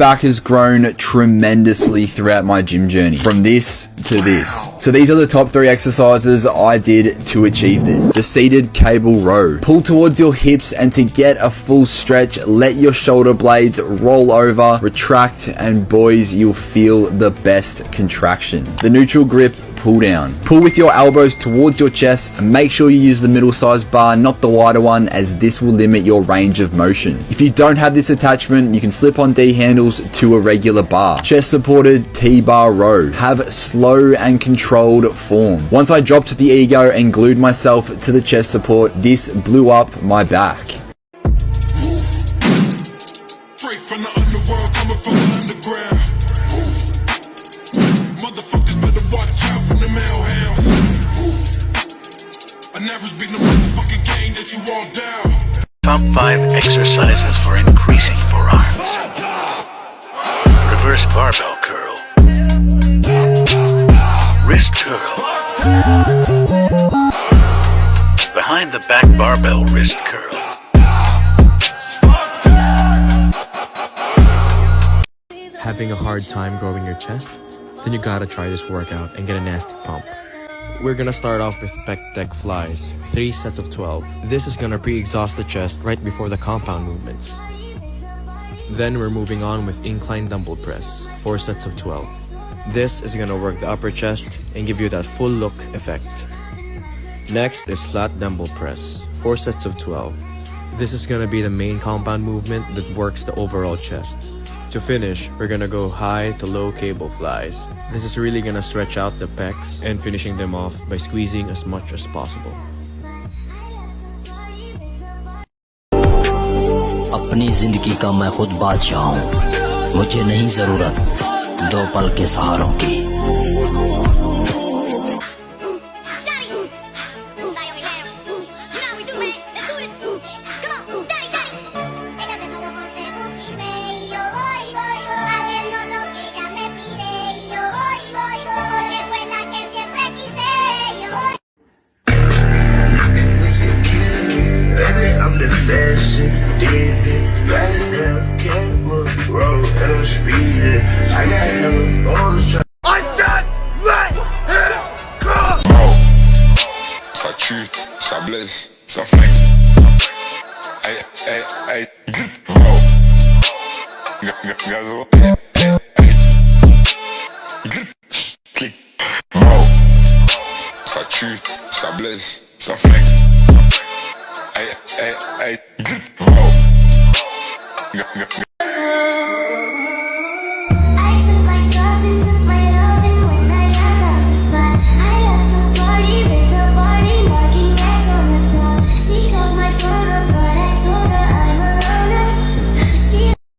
back has grown tremendously throughout my gym journey, from this to this. So these are the top 3 exercises I did to achieve this. The seated cable row. Pull towards your hips, and to get a full stretch, let your shoulder blades roll over, retract, and boys, you'll feel the best contraction. The neutral grip pull down. Pull with your elbows towards your chest. Make sure you use the middle size bar, not the wider one, as this will limit your range of motion. If you don't have this attachment, you can slip on D handles to a regular bar. Chest supported T-bar row. Have slow and controlled form. Once I dropped the ego and glued myself to the chest support, this blew up my back. Straight from the underworld, coming from the underground. Motherfuckers better watch out for the male hounds. I never speak no motherfucking game that you all down. Top 5 exercises for increasing forearms. Reverse barbell curl. Wrist curl. Behind the back barbell wrist curl. Having a hard time growing your chest? Then you gotta try this workout and get a nasty pump. We're gonna start off with pec deck flies, 3 sets of 12. This is gonna pre-exhaust the chest right before the compound movements. Then we're moving on with incline dumbbell press, 4 sets of 12. This is gonna work the upper chest and give you that full look effect. Next is flat dumbbell press, 4 sets of 12. This is gonna be the main compound movement that works the overall chest. To finish, we're gonna go high to low cable flies. This is really gonna stretch out the pecs and finishing them off by squeezing as much as possible. अपनी जिंदगी का मैं खुद बादशाह हूँ, मुझे नहीं जरूरत 2 पल के सहारों की। Ça tue, ça blesse, ça flingue. Hey, hey, hey, bro. Gazo. Clic. Bro. Ça tue, ça blesse, ça flingue. Hey, hey, hey.